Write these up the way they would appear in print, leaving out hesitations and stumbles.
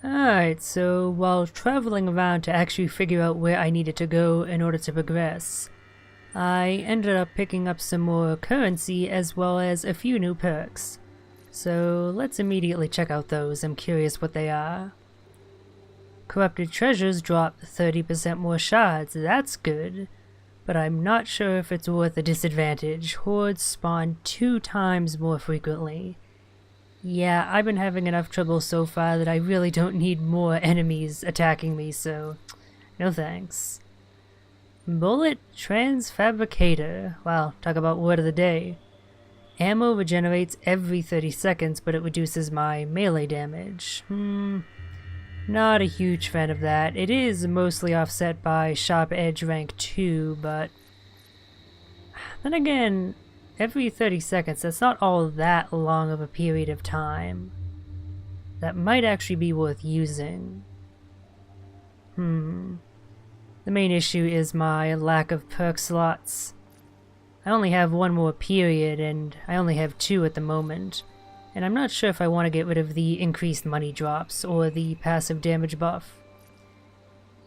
Alright, so while traveling around to actually figure out where I needed to go in order to progress, I ended up picking up some more currency as well as a few new perks. So let's immediately check out those, I'm curious what they are. Corrupted treasures drop 30% more shards, that's good. But I'm not sure if it's worth the disadvantage. Hordes spawn 2 times more frequently. Yeah, I've been having enough trouble so far that I really don't need more enemies attacking me, so no thanks. Bullet Transfabricator. Wow, talk about word of the day. Ammo regenerates every 30 seconds, but it reduces my melee damage. Not a huge fan of that. It is mostly offset by Sharp Edge rank 2, but then again, every 30 seconds, that's not all that long of a period of time. That might actually be worth using. The main issue is my lack of perk slots. I only have one more period, and I only have 2 at the moment. And I'm not sure if I want to get rid of the increased money drops or the passive damage buff.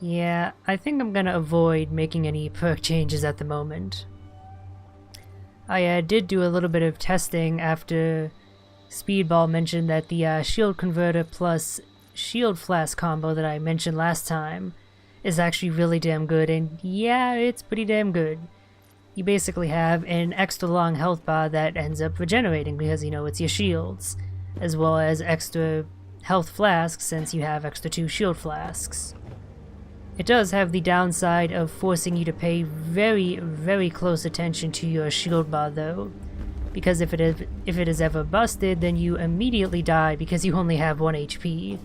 Yeah, I think I'm gonna avoid making any perk changes at the moment. I did do a little bit of testing after Speedball mentioned that the shield converter plus shield flask combo that I mentioned last time is actually really damn good, and yeah, it's pretty damn good. You basically have an extra long health bar that ends up regenerating because, you know, it's your shields, as well as extra health flasks since you have extra 2 shield flasks. It does have the downside of forcing you to pay very, very close attention to your shield bar though, because if it is ever busted, then you immediately die because you only have 1 HP.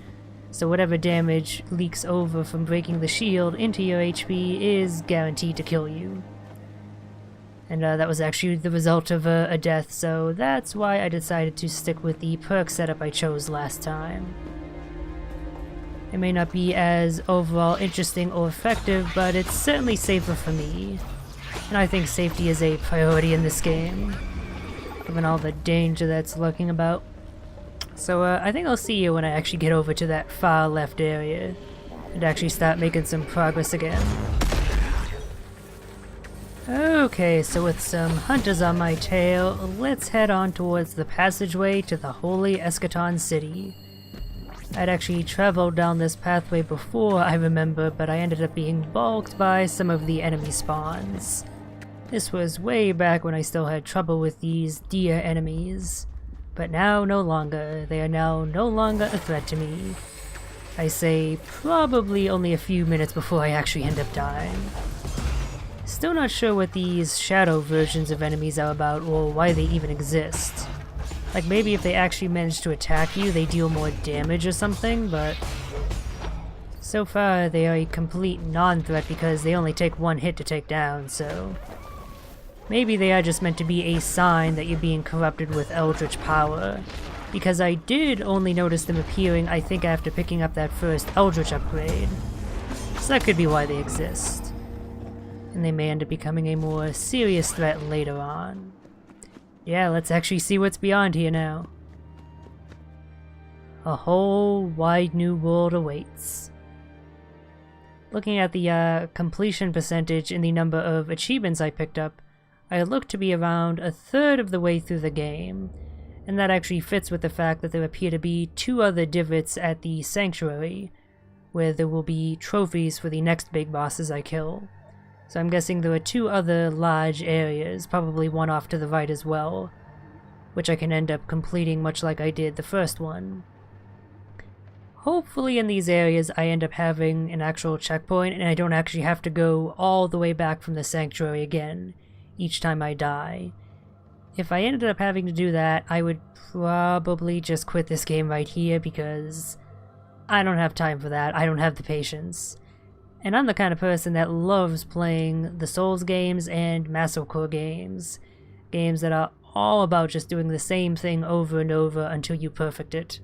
So whatever damage leaks over from breaking the shield into your HP is guaranteed to kill you. And that was actually the result of a death, so that's why I decided to stick with the perk setup I chose last time. It may not be as overall interesting or effective, but it's certainly safer for me. And I think safety is a priority in this game, given all the danger that's lurking about. So I think I'll see you when I actually get over to that far left area, and actually start making some progress again. Okay, so with some hunters on my tail, let's head on towards the passageway to the Holy Eschaton City. I'd actually traveled down this pathway before, I remember, but I ended up being balked by some of the enemy spawns. This was way back when I still had trouble with these deer enemies. But now no longer. They are now no longer a threat to me. I say probably only a few minutes before I actually end up dying. Still not sure what these shadow versions of enemies are about or why they even exist. Like maybe if they actually manage to attack you, they deal more damage or something, but so far they are a complete non-threat because they only take 1 hit to take down, so maybe they are just meant to be a sign that you're being corrupted with eldritch power, because I did only notice them appearing, I think, after picking up that first eldritch upgrade, so that could be why they exist. And they may end up becoming a more serious threat later on. Yeah, let's actually see what's beyond here now. A whole wide new world awaits. Looking at the completion percentage in the number of achievements I picked up, I look to be around 1/3 of the way through the game, and that actually fits with the fact that there appear to be 2 other divots at the Sanctuary, where there will be trophies for the next big bosses I kill. So I'm guessing there are 2 other large areas, probably one off to the right as well, which I can end up completing much like I did the first one. Hopefully in these areas I end up having an actual checkpoint and I don't actually have to go all the way back from the Sanctuary again each time I die. If I ended up having to do that, I would probably just quit this game right here because I don't have time for that. I don't have the patience. And I'm the kind of person that loves playing the Souls games and Masocore games. Games that are all about just doing the same thing over and over until you perfect it.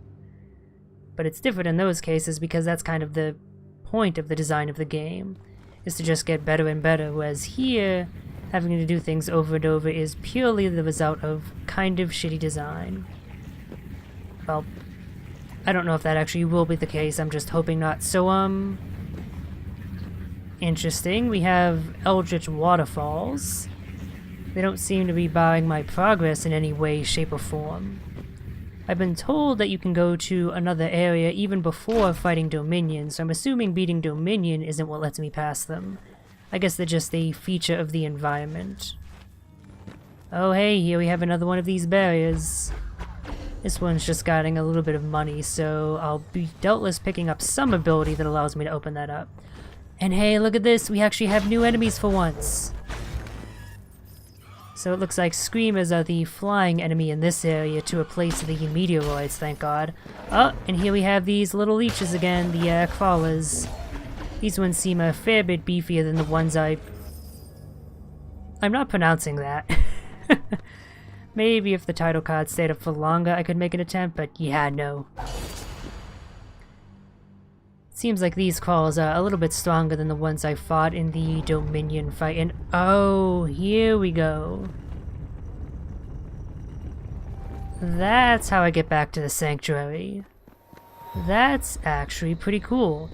But it's different in those cases because that's kind of the point of the design of the game, is to just get better and better, whereas here, having to do things over and over is purely the result of kind of shitty design. Well, I don't know if that actually will be the case, I'm just hoping not. So, interesting. We have Eldritch Waterfalls. They don't seem to be barring my progress in any way, shape, or form. I've been told that you can go to another area even before fighting Dominion, so I'm assuming beating Dominion isn't what lets me pass them. I guess they're just a feature of the environment. Oh hey, here we have another one of these barriers. This one's just getting a little bit of money, so I'll be doubtless picking up some ability that allows me to open that up. And hey, look at this, we actually have new enemies for once. So it looks like Screamers are the flying enemy in this area to replace the meteoroids, thank god. Oh, and here we have these little leeches again, the crawlers. These ones seem a fair bit beefier than the ones I'm not pronouncing that. Maybe if the title card stayed up for longer I could make an attempt, but yeah, no. Seems like these crawls are a little bit stronger than the ones I fought in the Dominion fight, and oh, here we go. That's how I get back to the Sanctuary. That's actually pretty cool.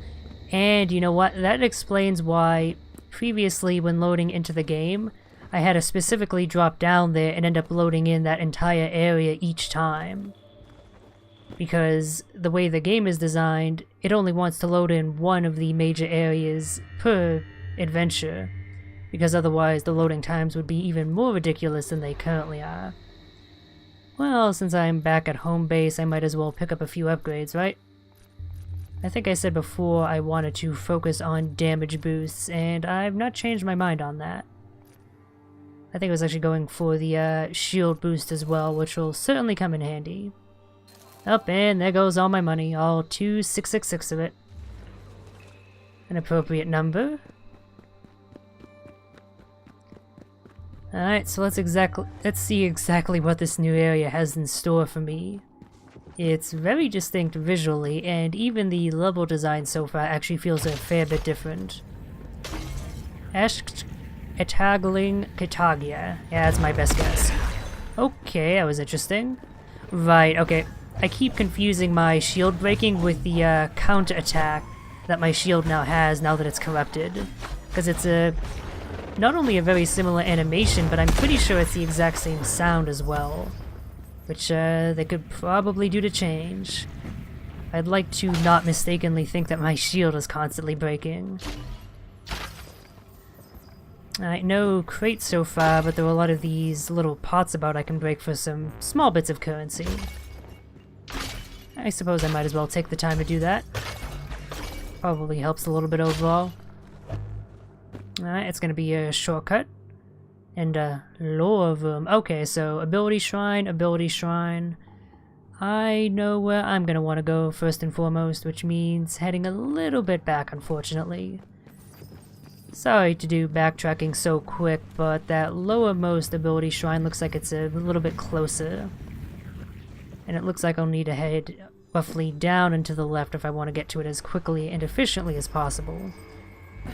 And you know what? That explains why previously when loading into the game, I had to specifically drop down there and end up loading in that entire area each time. Because the way the game is designed, it only wants to load in one of the major areas per adventure, because otherwise the loading times would be even more ridiculous than they currently are. Well, since I'm back at home base, I might as well pick up a few upgrades, right? I think I said before I wanted to focus on damage boosts, and I've not changed my mind on that. I think I was actually going for the shield boost as well, which will certainly come in handy. Up, and there goes all my money, all 2,666 of it. An appropriate number. Alright, so let's see exactly what this new area has in store for me. It's very distinct visually, and even the level design so far actually feels a fair bit different. Etagling Katagia. Yeah, that's my best guess. Okay, that was interesting. Right, okay. I keep confusing my shield breaking with the counter attack that my shield now has now that it's corrupted. Because it's not only a very similar animation, but I'm pretty sure it's the exact same sound as well. Which they could probably do to change. I'd like to not mistakenly think that my shield is constantly breaking. Alright, no crates so far, but there are a lot of these little pots about I can break for some small bits of currency. I suppose I might as well take the time to do that. Probably helps a little bit overall. Alright, it's gonna be a shortcut. And lore room. Okay, so ability shrine, ability shrine. I know where I'm gonna want to go first and foremost, which means heading a little bit back, unfortunately. Sorry to do backtracking so quick, but that lowermost ability shrine looks like it's a little bit closer. And it looks like I'll need to head roughly down and to the left if I want to get to it as quickly and efficiently as possible.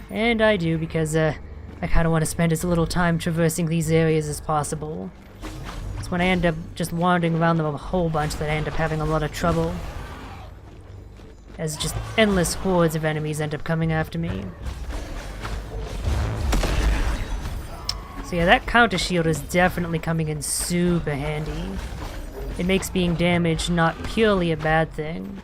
And I do, because I kind of want to spend as little time traversing these areas as possible. It's when I end up just wandering around them a whole bunch that I end up having a lot of trouble. As just endless hordes of enemies end up coming after me. So yeah, that counter shield is definitely coming in super handy. It makes being damaged not purely a bad thing.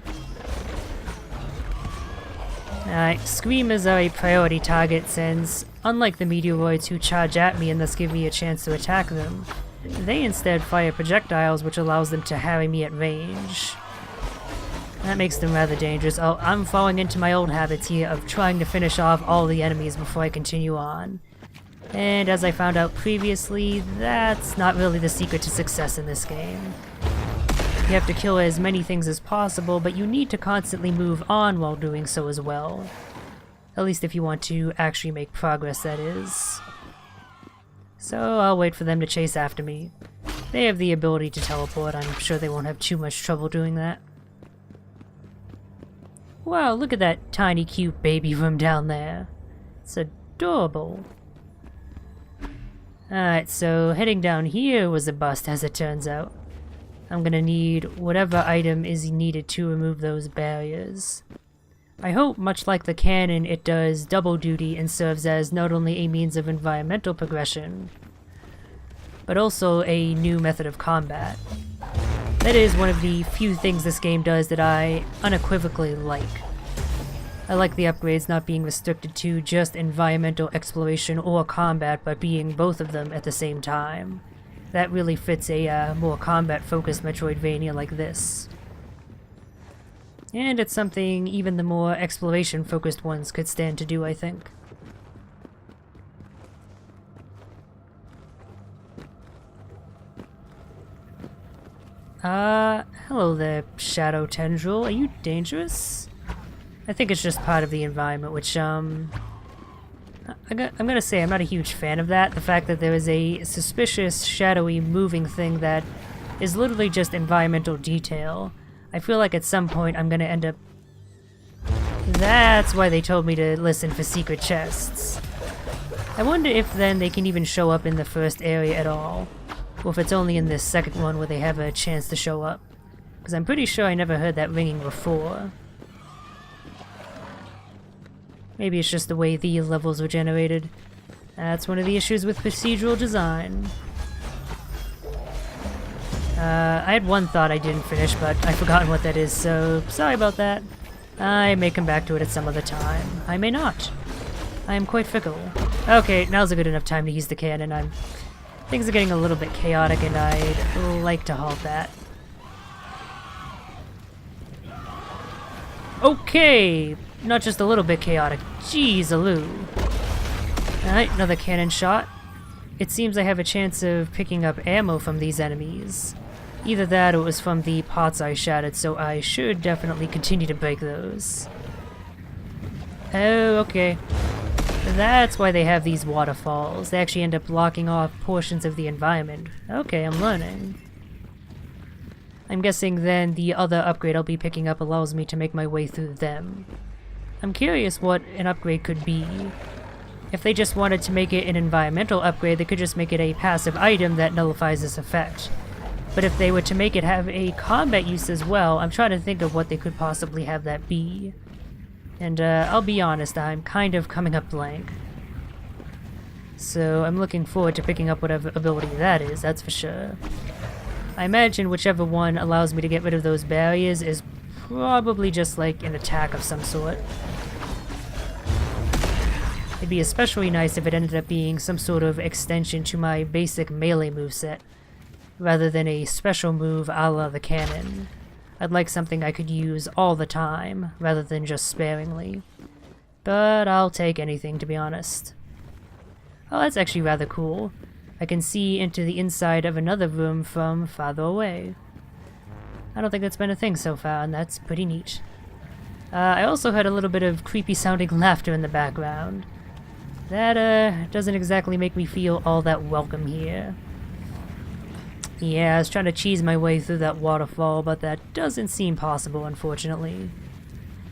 Alright, Screamers are a priority target since, unlike the meteoroids who charge at me and thus give me a chance to attack them, they instead fire projectiles which allows them to harry me at range. That makes them rather dangerous. Oh, I'm falling into my old habits here of trying to finish off all the enemies before I continue on. And as I found out previously, that's not really the secret to success in this game. You have to kill as many things as possible, but you need to constantly move on while doing so as well. At least if you want to actually make progress, that is. So I'll wait for them to chase after me. They have the ability to teleport, I'm sure they won't have too much trouble doing that. Wow, look at that tiny cute baby room down there. It's adorable. Alright, so heading down here was a bust as it turns out. I'm gonna need whatever item is needed to remove those barriers. I hope, much like the cannon, it does double duty and serves as not only a means of environmental progression, but also a new method of combat. That is one of the few things this game does that I unequivocally like. I like the upgrades not being restricted to just environmental exploration or combat, but being both of them at the same time. That really fits a more combat-focused Metroidvania like this. And it's something even the more exploration-focused ones could stand to do, I think. Hello there, Shadow Tendril. Are you dangerous? I think it's just part of the environment, which, I'm gonna say I'm not a huge fan of that. The fact that there is a suspicious, shadowy, moving thing that is literally just environmental detail. I feel like at some point I'm gonna end up... That's why they told me to listen for secret chests. I wonder if then they can even show up in the first area at all. Or if it's only in this second one where they have a chance to show up. Because I'm pretty sure I never heard that ringing before. Maybe it's just the way the levels were generated. That's one of the issues with procedural design. I had one thought I didn't finish, but I've forgotten what that is, so sorry about that. I may come back to it at some other time. I may not. I am quite fickle. Okay, now's a good enough time to use the cannon. Things are getting a little bit chaotic, and I'd like to halt that. Okay! Not just a little bit chaotic. Jeez-a-loo. Alright, another cannon shot. It seems I have a chance of picking up ammo from these enemies. Either that or it was from the pots I shattered, so I should definitely continue to break those. Oh, okay. That's why they have these waterfalls. They actually end up blocking off portions of the environment. Okay, I'm learning. I'm guessing then the other upgrade I'll be picking up allows me to make my way through them. I'm curious what an upgrade could be. If they just wanted to make it an environmental upgrade, they could just make it a passive item that nullifies this effect. But if they were to make it have a combat use as well, I'm trying to think of what they could possibly have that be. And I'll be honest, I'm kind of coming up blank. So I'm looking forward to picking up whatever ability that is, that's for sure. I imagine whichever one allows me to get rid of those barriers is probably just like an attack of some sort. It'd be especially nice if it ended up being some sort of extension to my basic melee moveset, rather than a special move a la the cannon. I'd like something I could use all the time, rather than just sparingly. But I'll take anything, to be honest. Oh, that's actually rather cool. I can see into the inside of another room from farther away. I don't think that's been a thing so far, and that's pretty neat. I also heard a little bit of creepy sounding laughter in the background. That doesn't exactly make me feel all that welcome here. Yeah, I was trying to cheese my way through that waterfall, but that doesn't seem possible, unfortunately.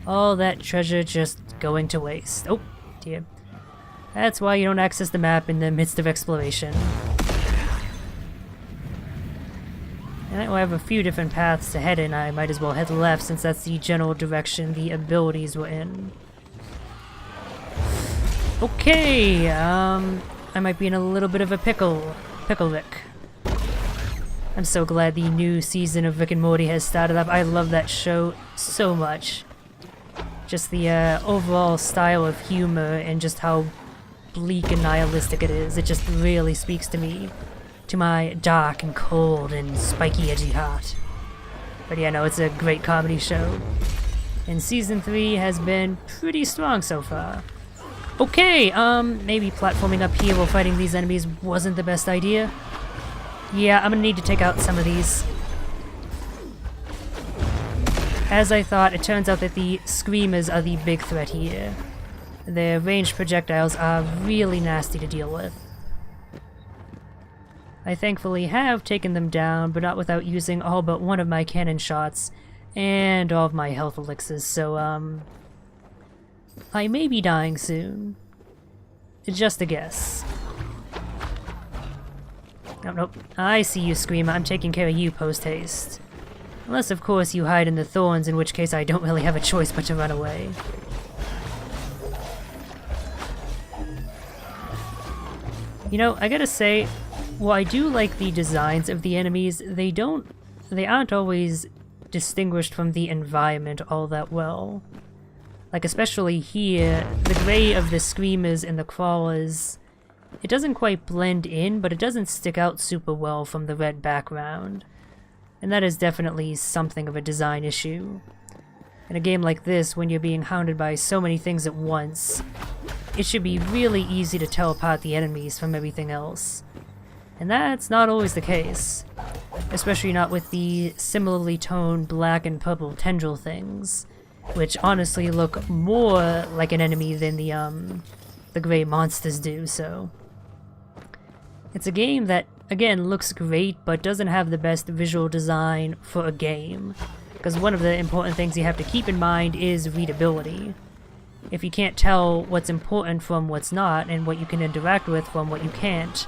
All that treasure just going to waste. Oh, dear. That's why you don't access the map in the midst of exploration. And I have a few different paths to head in. I might as well head left since that's the general direction the abilities were in. Okay, I might be in a little bit of a pickle. Pickle Rick. I'm so glad the new season of Rick and Morty has started up. I love that show so much. Just the overall style of humor and just how bleak and nihilistic it is. It just really speaks to me. To my dark and cold and spiky edgy heart. But yeah, no, it's a great comedy show. And season 3 has been pretty strong so far. Okay, maybe platforming up here while fighting these enemies wasn't the best idea. Yeah, I'm gonna need to take out some of these. As I thought, it turns out that the Screamers are the big threat here. Their ranged projectiles are really nasty to deal with. I thankfully have taken them down, but not without using all but one of my cannon shots and all of my health elixirs, so I may be dying soon. Just a guess. Nope, nope. I see you, Screamer. I'm taking care of you post-haste. Unless, of course, you hide in the thorns, in which case I don't really have a choice but to run away. You know, I gotta say, while I do like the designs of the enemies, they aren't always distinguished from the environment all that well. Like, especially here, the gray of the screamers and the crawlers, it doesn't quite blend in, but it doesn't stick out super well from the red background. And that is definitely something of a design issue. In a game like this, when you're being hounded by so many things at once, it should be really easy to tell apart the enemies from everything else. And that's not always the case. Especially not with the similarly toned black and purple tendril things, which honestly look more like an enemy than the gray monsters do, so... It's a game that, again, looks great, but doesn't have the best visual design for a game. Because one of the important things you have to keep in mind is readability. If you can't tell what's important from what's not, and what you can interact with from what you can't,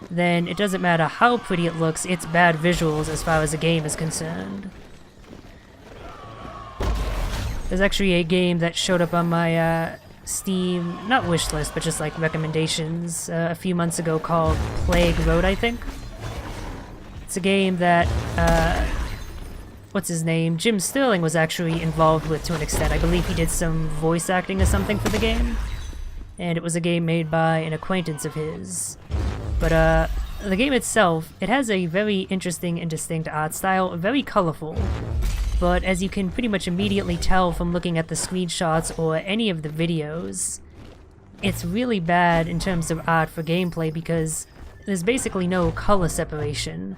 then it doesn't matter how pretty it looks, it's bad visuals as far as the game is concerned. There's actually a game that showed up on my Steam, not wish list, but just like recommendations a few months ago called Plague Road, I think. It's a game that, what's his name? Jim Sterling was actually involved with to an extent. I believe he did some voice acting or something for the game. And it was a game made by an acquaintance of his. But the game itself, it has a very interesting and distinct art style, very colorful. But as you can pretty much immediately tell from looking at the screenshots or any of the videos, it's really bad in terms of art for gameplay because there's basically no color separation.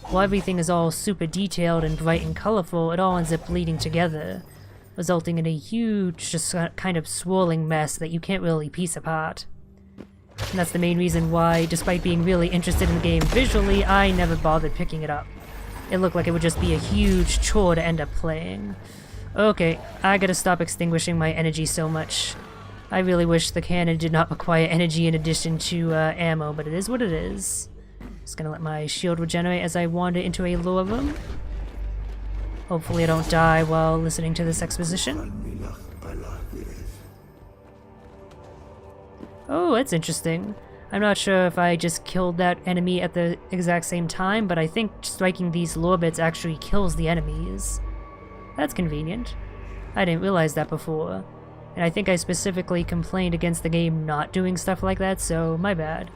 While everything is all super detailed and bright and colorful, it all ends up bleeding together, resulting in a huge, just kind of swirling mess that you can't really piece apart. And that's the main reason why, despite being really interested in the game visually, I never bothered picking it up. It looked like it would just be a huge chore to end up playing. Okay, I gotta stop extinguishing my energy so much. I really wish the cannon did not require energy in addition to ammo, but it is what it is. Just gonna let my shield regenerate as I wander into a lower room. Hopefully I don't die while listening to this exposition. Oh, that's interesting. I'm not sure if I just killed that enemy at the exact same time, but I think striking these lore bits actually kills the enemies. That's convenient. I didn't realize that before. And I think I specifically complained against the game not doing stuff like that, so my bad.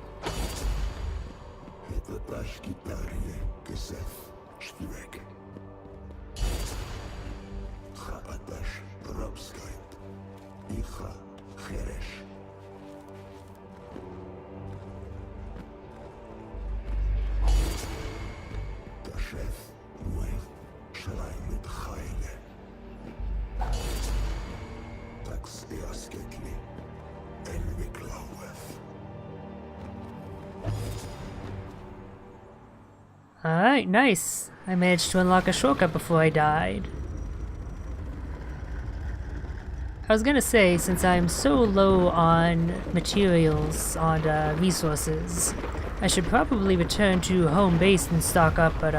Alright, nice. I managed to unlock a shortcut before I died. I was gonna say, since I'm so low on materials, on resources, I should probably return to home base and stock up, but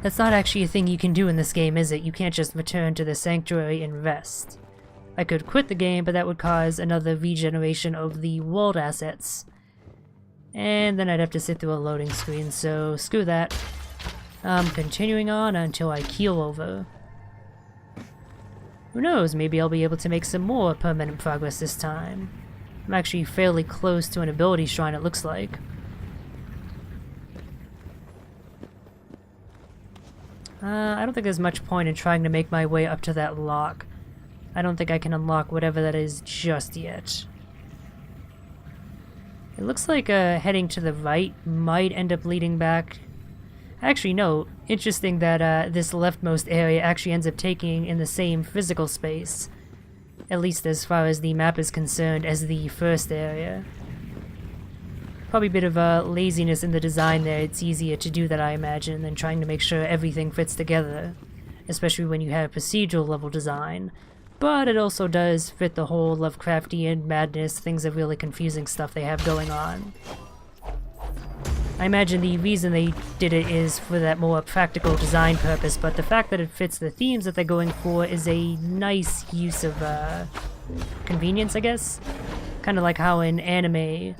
that's not actually a thing you can do in this game, is it? You can't just return to the sanctuary and rest. I could quit the game, but that would cause another regeneration of the world assets. And then I'd have to sit through a loading screen, so screw that. I'm continuing on until I keel over. Who knows, maybe I'll be able to make some more permanent progress this time. I'm actually fairly close to an ability shrine, it looks like. I don't think there's much point in trying to make my way up to that lock. I don't think I can unlock whatever that is just yet. It looks like heading to the right might end up leading back. Actually, no. Interesting that this leftmost area actually ends up taking in the same physical space. At least as far as the map is concerned as the first area. Probably a bit of laziness in the design there. It's easier to do that, I imagine, than trying to make sure everything fits together. Especially when you have procedural level design. But it also does fit the whole Lovecraftian madness, things of really confusing stuff they have going on. I imagine the reason they did it is for that more practical design purpose, but the fact that it fits the themes that they're going for is a nice use of convenience, I guess. Kind of like how in anime,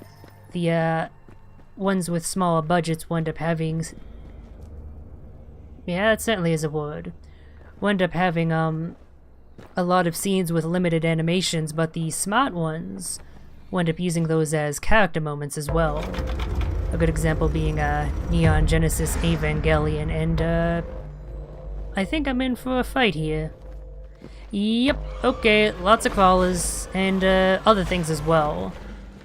the ones with smaller budgets wind up having... Yeah, it certainly is a word. Wind up having a lot of scenes with limited animations, but the smart ones wind up using those as character moments as well. A good example being Neon Genesis Evangelion, and I think I'm in for a fight here. Yep, okay, lots of crawlers, and other things as well.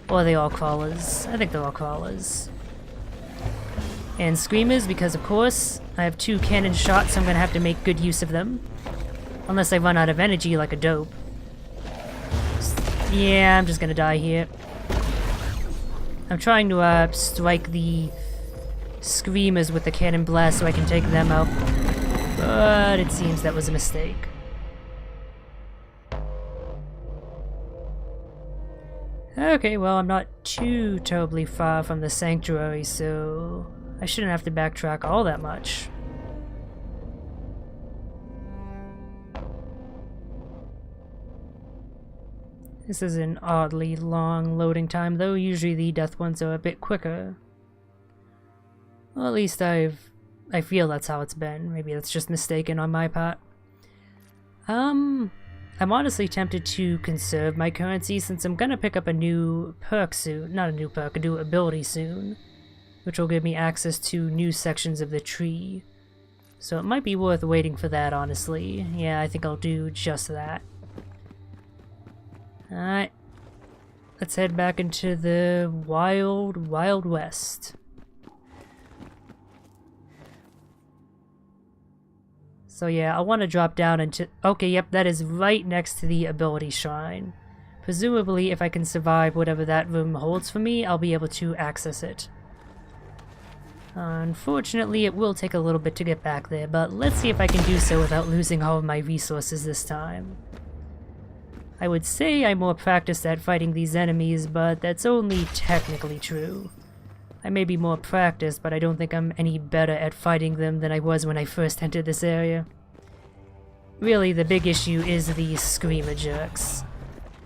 Or are they all crawlers? I think they're all crawlers. And screamers, because of course, I have 2 cannon shots, so I'm gonna have to make good use of them. Unless I run out of energy like a dope. Yeah, I'm just gonna die here. I'm trying to strike the screamers with the cannon blast so I can take them out. But it seems that was a mistake. Okay, well, I'm not too terribly far from the sanctuary, so I shouldn't have to backtrack all that much. This is an oddly long loading time, though usually the death ones are a bit quicker. Well, at least I feel that's how it's been. Maybe that's just mistaken on my part. I'm honestly tempted to conserve my currency since I'm gonna pick up a new perk soon. Not a new perk, a new ability soon. Which will give me access to new sections of the tree. So it might be worth waiting for that, honestly. Yeah, I think I'll do just that. Alright. Let's head back into the wild, wild west. So yeah, I want to drop down into... Okay, yep, that is right next to the ability shrine. Presumably, if I can survive whatever that room holds for me, I'll be able to access it. Unfortunately, it will take a little bit to get back there, but let's see if I can do so without losing all of my resources this time. I would say I'm more practiced at fighting these enemies, but that's only technically true. I may be more practiced, but I don't think I'm any better at fighting them than I was when I first entered this area. Really, the big issue is the screamer jerks.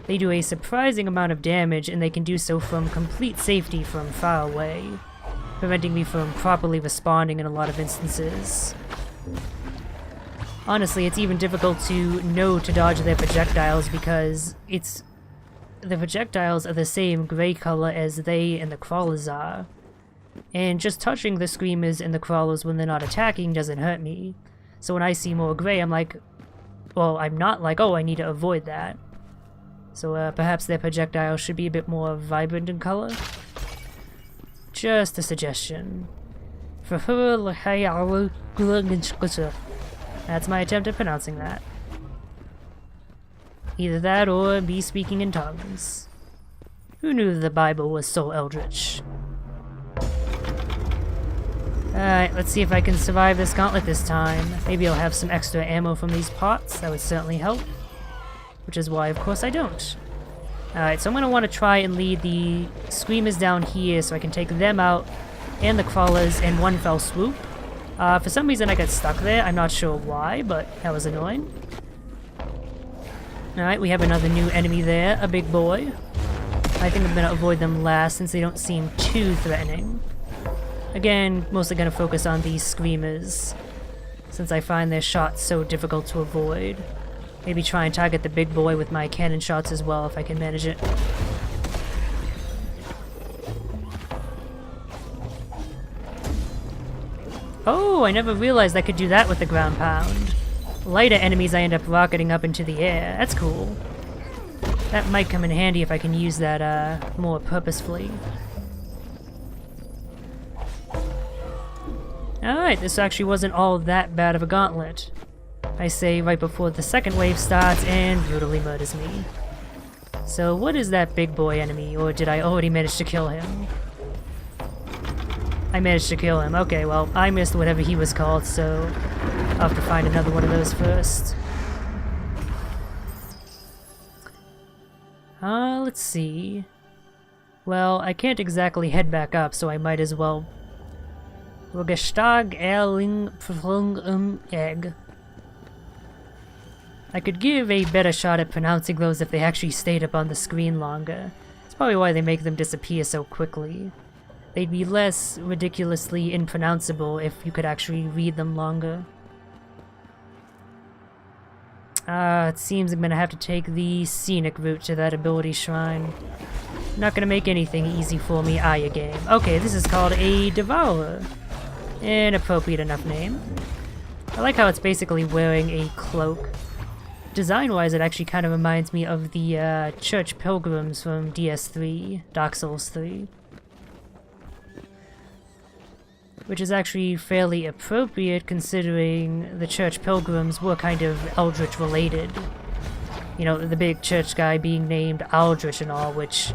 They do a surprising amount of damage, and they can do so from complete safety from far away, preventing me from properly responding in a lot of instances. Honestly, it's even difficult to know to dodge their projectiles because the projectiles are the same gray color as they and the crawlers are. And just touching the screamers and the crawlers when they're not attacking doesn't hurt me. So when I see more gray, I'm like, well, I'm not like, oh, I need to avoid that. So perhaps their projectiles should be a bit more vibrant in color. Just a suggestion. That's my attempt at pronouncing that. Either that or me speaking in tongues. Who knew the Bible was so eldritch? Alright, let's see if I can survive this gauntlet this time. Maybe I'll have some extra ammo from these pots, that would certainly help. Which is why, of course, I don't. Alright, so I'm going to want to try and lead the screamers down here so I can take them out, and the crawlers in one fell swoop. For some reason I got stuck there, I'm not sure why, but that was annoying. Alright, we have another new enemy there, a big boy. I think I'm going to avoid them last since they don't seem too threatening. Again, mostly going to focus on these screamers, since I find their shots so difficult to avoid. Maybe try and target the big boy with my cannon shots as well if I can manage it. Oh, I never realized I could do that with the ground pound. Lighter enemies I end up rocketing up into the air. That's cool. That might come in handy if I can use that more purposefully. Alright, this actually wasn't all that bad of a gauntlet. I say right before the second wave starts and brutally murders me. So what is that big boy enemy, or did I already manage to kill him? I managed to kill him. Okay, well, I missed whatever he was called, so I'll have to find another one of those first. Let's see. Well, I can't exactly head back up, so I might as well Rogestag Erling Egg. I could give a better shot at pronouncing those if they actually stayed up on the screen longer. That's probably why they make them disappear so quickly. They'd be less ridiculously impronounceable if you could actually read them longer. It seems I'm gonna have to take the scenic route to that ability shrine. Not gonna make anything easy for me, are you, game? Okay, this is called a Devourer. An appropriate enough name. I like how it's basically wearing a cloak. Design-wise, it actually kind of reminds me of the church pilgrims from DS3, Dark Souls 3. Which is actually fairly appropriate considering the church pilgrims were kind of Eldritch related. You know, the big church guy being named Aldrich and all, which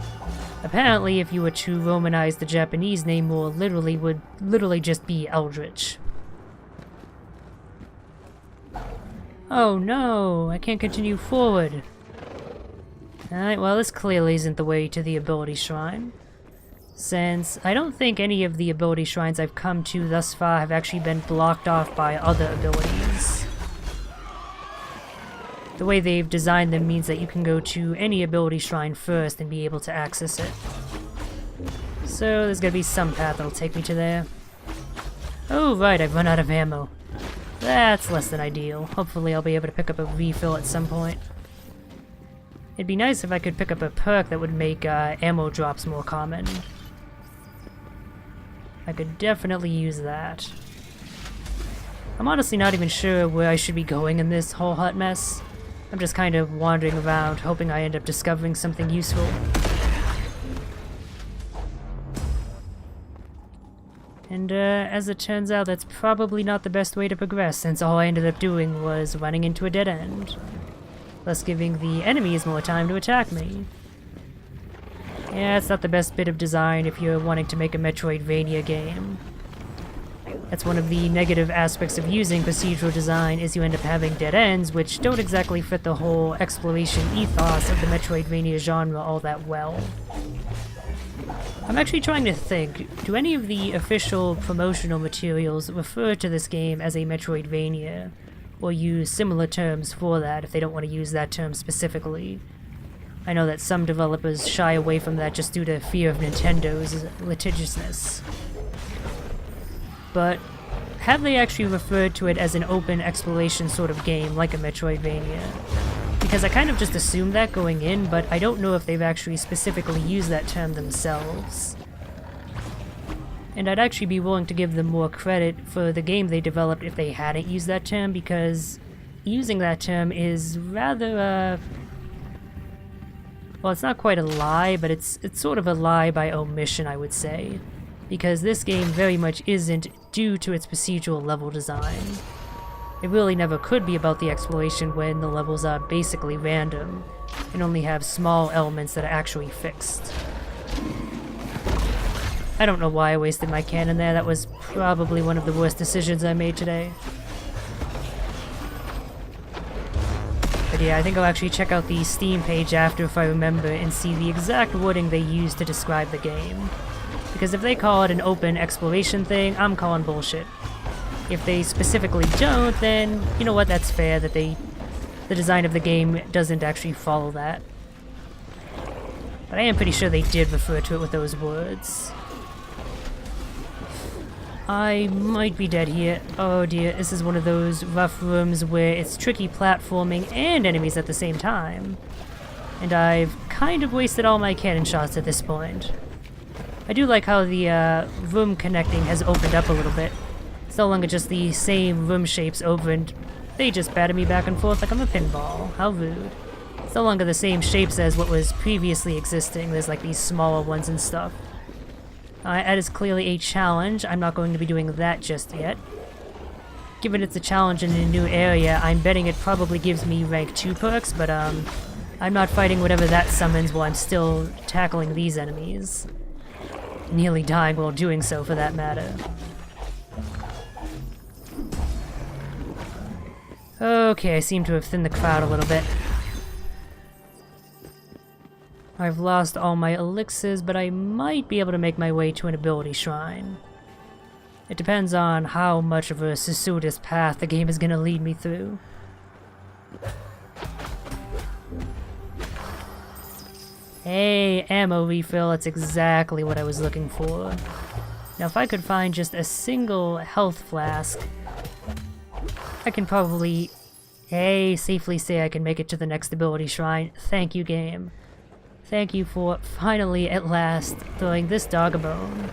apparently if you were to Romanize the Japanese name more literally would literally just be Eldritch. Oh no, I can't continue forward. Alright, well this clearly isn't the way to the ability shrine. Since I don't think any of the ability shrines I've come to thus far have actually been blocked off by other abilities. The way they've designed them means that you can go to any ability shrine first and be able to access it. So there's gotta be some path that'll take me to there. Oh right, I've run out of ammo. That's less than ideal. Hopefully I'll be able to pick up a refill at some point. It'd be nice if I could pick up a perk that would make ammo drops more common. I could definitely use that. I'm honestly not even sure where I should be going in this whole hut mess. I'm just kind of wandering around, hoping I end up discovering something useful. And as it turns out, that's probably not the best way to progress, since all I ended up doing was running into a dead end. Thus giving the enemies more time to attack me. Yeah, it's not the best bit of design if you're wanting to make a Metroidvania game. That's one of the negative aspects of using procedural design, is you end up having dead ends, which don't exactly fit the whole exploration ethos of the Metroidvania genre all that well. I'm actually trying to think, do any of the official promotional materials refer to this game as a Metroidvania, or use similar terms for that if they don't want to use that term specifically? I know that some developers shy away from that just due to fear of Nintendo's litigiousness. But have they actually referred to it as an open exploration sort of game, like a Metroidvania? Because I kind of just assumed that going in, but I don't know if they've actually specifically used that term themselves. And I'd actually be willing to give them more credit for the game they developed if they hadn't used that term, because using that term is rather, well, it's not quite a lie, but it's sort of a lie by omission, I would say. Because this game very much isn't due to its procedural level design. It really never could be about the exploration when the levels are basically random, and only have small elements that are actually fixed. I don't know why I wasted my cannon there, that was probably one of the worst decisions I made today. But yeah, I think I'll actually check out the Steam page after if I remember and see the exact wording they used to describe the game. Because if they call it an open exploration thing, I'm calling bullshit. If they specifically don't, then you know what, that's fair that the design of the game doesn't actually follow that. But I am pretty sure they did refer to it with those words. I might be dead here. Oh dear, this is one of those rough rooms where it's tricky platforming and enemies at the same time. And I've kind of wasted all my cannon shots at this point. I do like how the room connecting has opened up a little bit. It's no longer just the same room shapes over and they just batter me back and forth like I'm a pinball. How rude. It's no longer the same shapes as what was previously existing. There's like these smaller ones and stuff. That is clearly a challenge. I'm not going to be doing that just yet. Given it's a challenge in a new area, I'm betting it probably gives me rank 2 perks, but I'm not fighting whatever that summons while I'm still tackling these enemies. Nearly dying while doing so, for that matter. Okay, I seem to have thinned the crowd a little bit. I've lost all my elixirs, but I might be able to make my way to an ability shrine. It depends on how much of a circuitous path the game is gonna lead me through. Hey, ammo refill, that's exactly what I was looking for. Now if I could find just a single health flask, I can probably, safely say I can make it to the next ability shrine. Thank you, game. Thank you for finally, at last, throwing this dog a bone.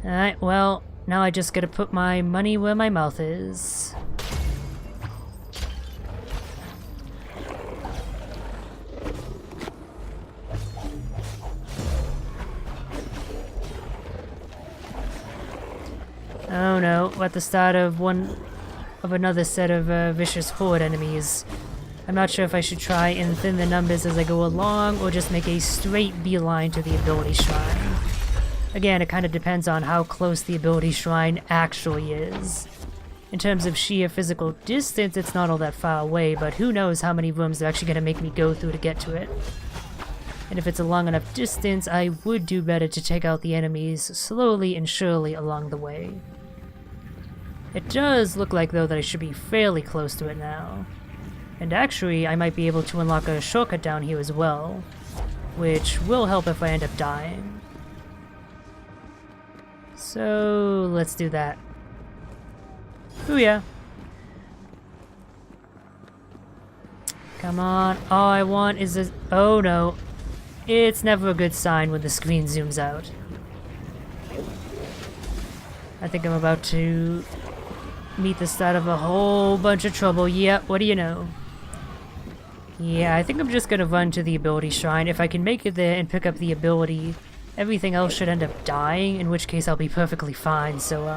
Alright, well, now I just gotta put my money where my mouth is. Oh no, we're at the start of another set of vicious horde enemies. I'm not sure if I should try and thin the numbers as I go along, or just make a straight beeline to the ability shrine. Again, it kind of depends on how close the ability shrine actually is. In terms of sheer physical distance, it's not all that far away, but who knows how many rooms they're actually going to make me go through to get to it. And if it's a long enough distance, I would do better to take out the enemies slowly and surely along the way. It does look like, though, that I should be fairly close to it now. And actually, I might be able to unlock a shortcut down here as well, which will help if I end up dying. So, let's do that. Booyah! Come on, all I want is a— oh no. It's never a good sign when the screen zooms out. I think I'm about to meet the start of a whole bunch of trouble. Yeah, what do you know? Yeah, I think I'm just gonna run to the ability shrine. If I can make it there and pick up the ability, everything else should end up dying, in which case I'll be perfectly fine, so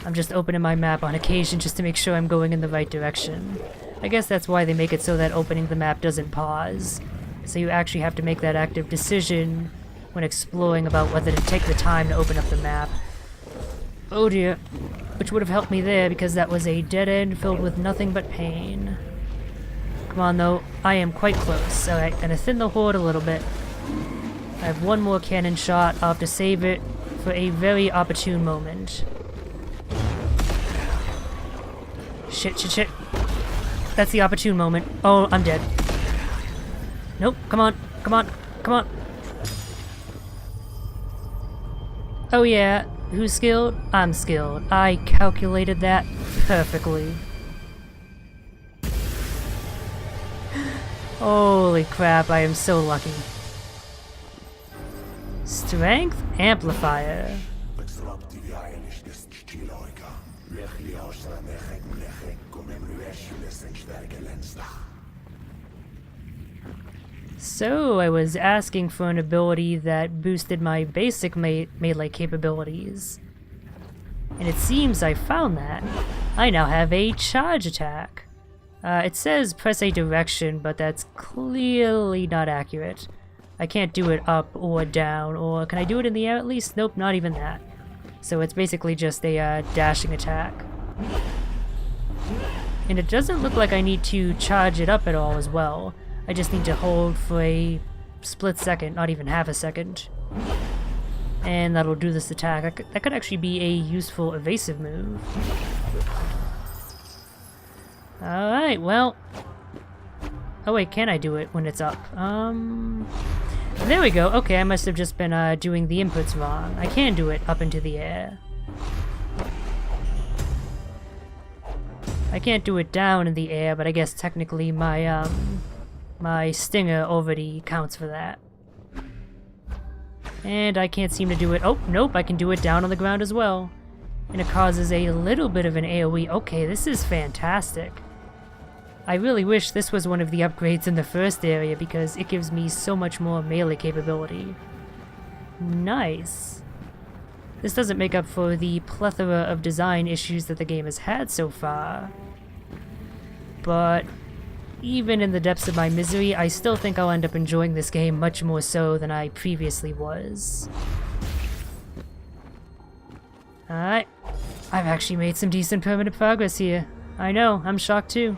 I'm just opening my map on occasion just to make sure I'm going in the right direction. I guess that's why they make it so that opening the map doesn't pause. So you actually have to make that active decision when exploring about whether to take the time to open up the map. Oh dear. Which would have helped me there because that was a dead end filled with nothing but pain. Come on though, I am quite close. Alright, gonna thin the horde a little bit. I have one more cannon shot. I'll have to save it for a very opportune moment. Shit, shit, shit. That's the opportune moment. Oh, I'm dead. Nope, come on, come on, come on. Oh yeah, who's skilled? I'm skilled. I calculated that perfectly. Holy crap, I am so lucky. Strength Amplifier. So, I was asking for an ability that boosted my basic melee capabilities. And it seems I found that. I now have a charge attack. It says press a direction, but that's clearly not accurate. I can't do it up or down, or can I do it in the air at least? Nope, not even that. So it's basically just a dashing attack. And it doesn't look like I need to charge it up at all as well. I just need to hold for a split second, not even half a second. And that'll do this attack. That could actually be a useful evasive move. Alright, well. Oh wait, can I do it when it's up? There we go. Okay, I must have just been doing the inputs wrong. I can do it up into the air. I can't do it down in the air, but I guess technically my my stinger already counts for that. And I can't seem to do it. Oh, nope, I can do it down on the ground as well. And it causes a little bit of an AoE. Okay, this is fantastic. I really wish this was one of the upgrades in the first area because it gives me so much more melee capability. Nice. This doesn't make up for the plethora of design issues that the game has had so far. But even in the depths of my misery, I still think I'll end up enjoying this game much more so than I previously was. Alright. I've actually made some decent permanent progress here. I know, I'm shocked too.